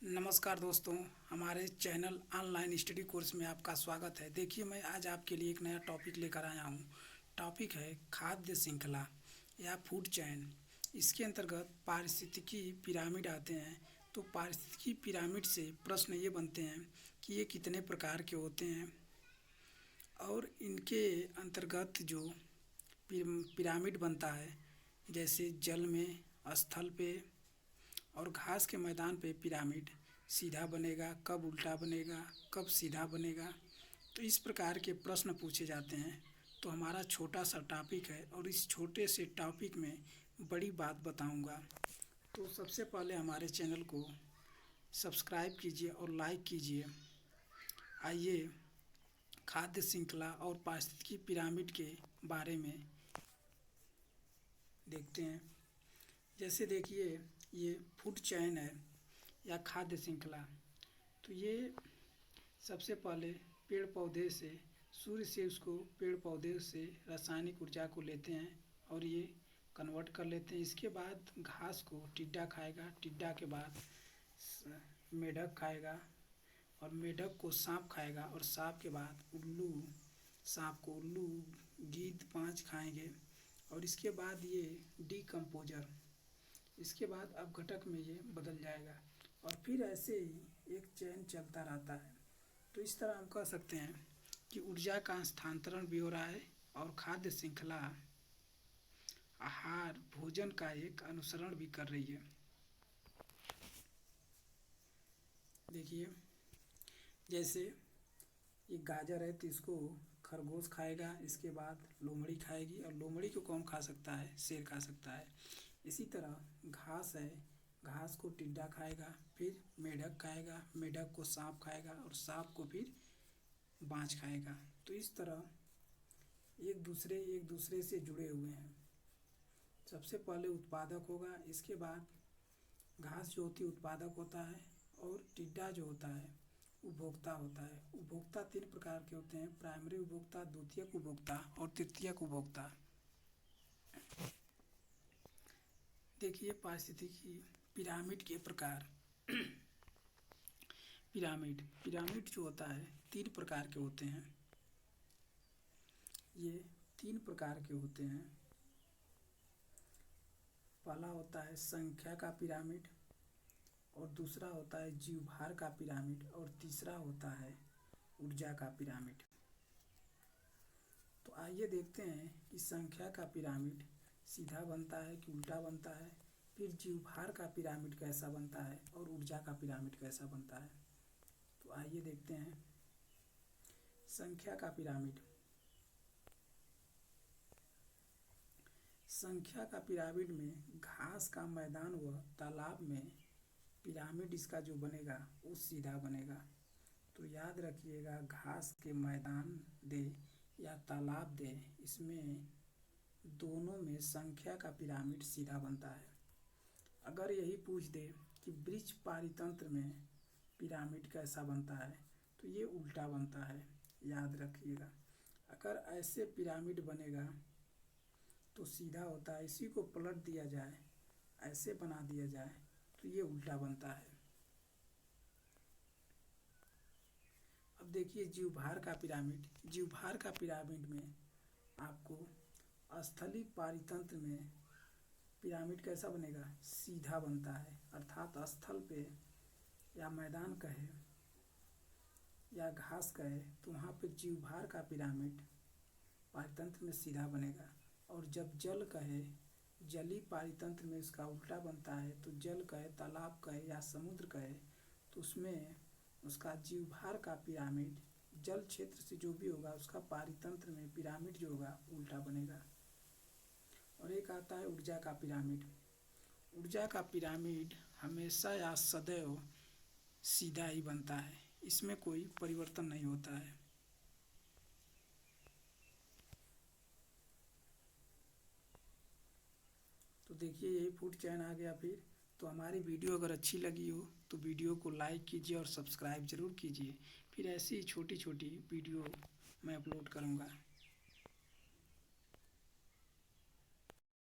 नमस्कार दोस्तों, हमारे चैनल ऑनलाइन स्टडी कोर्स में आपका स्वागत है। देखिए, मैं आज आपके लिए एक नया टॉपिक लेकर आया हूँ। टॉपिक है खाद्य श्रृंखला या फूड चैन। इसके अंतर्गत पारिस्थितिकी पिरामिड आते हैं। तो पारिस्थितिकी पिरामिड से प्रश्न ये बनते हैं कि ये कितने प्रकार के होते हैं और इनके अंतर्गत जो पिरामिड बनता है, जैसे जल में, स्थल पे और घास के मैदान पे पिरामिड सीधा बनेगा, कब उल्टा बनेगा, कब सीधा बनेगा। तो इस प्रकार के प्रश्न पूछे जाते हैं। तो हमारा छोटा सा टॉपिक है और इस छोटे से टॉपिक में बड़ी बात बताऊंगा। तो सबसे पहले हमारे चैनल को सब्सक्राइब कीजिए और लाइक कीजिए। आइए खाद्य श्रृंखला और पारिस्थितिकी पिरामिड के बारे में देखते हैं। जैसे देखिए, ये फूड चैन है या खाद्य श्रृंखला। तो ये सबसे पहले पेड़ पौधे से, सूर्य से उसको पेड़ पौधे से रासायनिक ऊर्जा को लेते हैं और ये कन्वर्ट कर लेते हैं। इसके बाद घास को टिड्डा खाएगा, टिड्डा के बाद मेढक खाएगा और मेढक को सांप खाएगा और सांप के बाद उल्लू, सांप को उल्लू, गीद 5 खाएंगे और इसके बाद ये डीकम्पोजर, इसके बाद अपघटक में ये बदल जाएगा और फिर ऐसे ही एक चैन चलता रहता है। तो इस तरह हम कह सकते हैं कि ऊर्जा का स्थानांतरण भी हो रहा है और खाद्य श्रृंखला आहार भोजन का एक अनुसरण भी कर रही है। देखिए, जैसे ये गाजर है तो इसको खरगोश खाएगा, इसके बाद लोमड़ी खाएगी और लोमड़ी को कौन खा सकता है? शेर खा सकता है। इसी तरह घास है, घास को टिड्डा खाएगा, फिर मेढक खाएगा, मेढक को सांप खाएगा और सांप को फिर बाज खाएगा। तो इस तरह एक दूसरे से जुड़े हुए हैं। सबसे पहले उत्पादक होगा, इसके बाद घास जो होती है उत्पादक होता है और टिड्डा जो होता है उपभोक्ता होता है। उपभोक्ता 3 प्रकार के होते हैं: प्राइमरी उपभोक्ता, द्वितीयक उपभोक्ता और तृतीयक उपभोक्ता। देखिए, पारिस्थितिकी पिरामिड के प्रकार। पिरामिड जो होता है 3 प्रकार के होते हैं। ये 3 प्रकार के होते हैं। पहला होता है संख्या का पिरामिड और दूसरा होता है जीवभार का पिरामिड और तीसरा होता है ऊर्जा का पिरामिड। तो आइए देखते हैं कि संख्या का पिरामिड सीधा बनता है कि उल्टा बनता है, फिर जीवभार का पिरामिड कैसा बनता है और ऊर्जा का पिरामिड कैसा बनता है। तो आइए देखते हैं संख्या का पिरामिड। संख्या का पिरामिड में घास का मैदान व तालाब में पिरामिड इसका जो बनेगा वो सीधा बनेगा। तो याद रखिएगा, घास के मैदान दे या तालाब दे, इसमें दोनों में संख्या का पिरामिड सीधा बनता है। अगर यही पूछ दे कि वृक्ष पारितंत्र में पिरामिड कैसा बनता है, तो ये उल्टा बनता है, याद रखिएगा। अगर ऐसे पिरामिड बनेगा तो सीधा होता है, इसी को पलट दिया जाए, ऐसे बना दिया जाए तो ये उल्टा बनता है। अब देखिए जीवभार का पिरामिड। जीवभार का पिरामिड में आपको स्थलीय पारितंत्र में पिरामिड कैसा बनेगा? सीधा बनता है, अर्थात स्थल पे या मैदान कहे या घास कहे तो वहाँ पे जीवभार का पिरामिड पारितंत्र में सीधा बनेगा। और जब जल कहे, जलीय पारितंत्र में इसका उल्टा बनता है। तो जल कहे, तालाब कहे या समुद्र कहे तो उसमें उसका जीवभार का पिरामिड जल क्षेत्र से जो भी होगा उसका पारितंत्र में पिरामिड जो होगा उल्टा बनेगा। और एक आता है ऊर्जा का पिरामिड। ऊर्जा का पिरामिड हमेशा या सदैव सीधा ही बनता है, इसमें कोई परिवर्तन नहीं होता है। तो देखिए, यही फूड चैन आ गया। फिर तो हमारी वीडियो अगर अच्छी लगी हो तो वीडियो को लाइक कीजिए और सब्सक्राइब ज़रूर कीजिए। फिर ऐसी छोटी छोटी वीडियो मैं अपलोड करूँगा।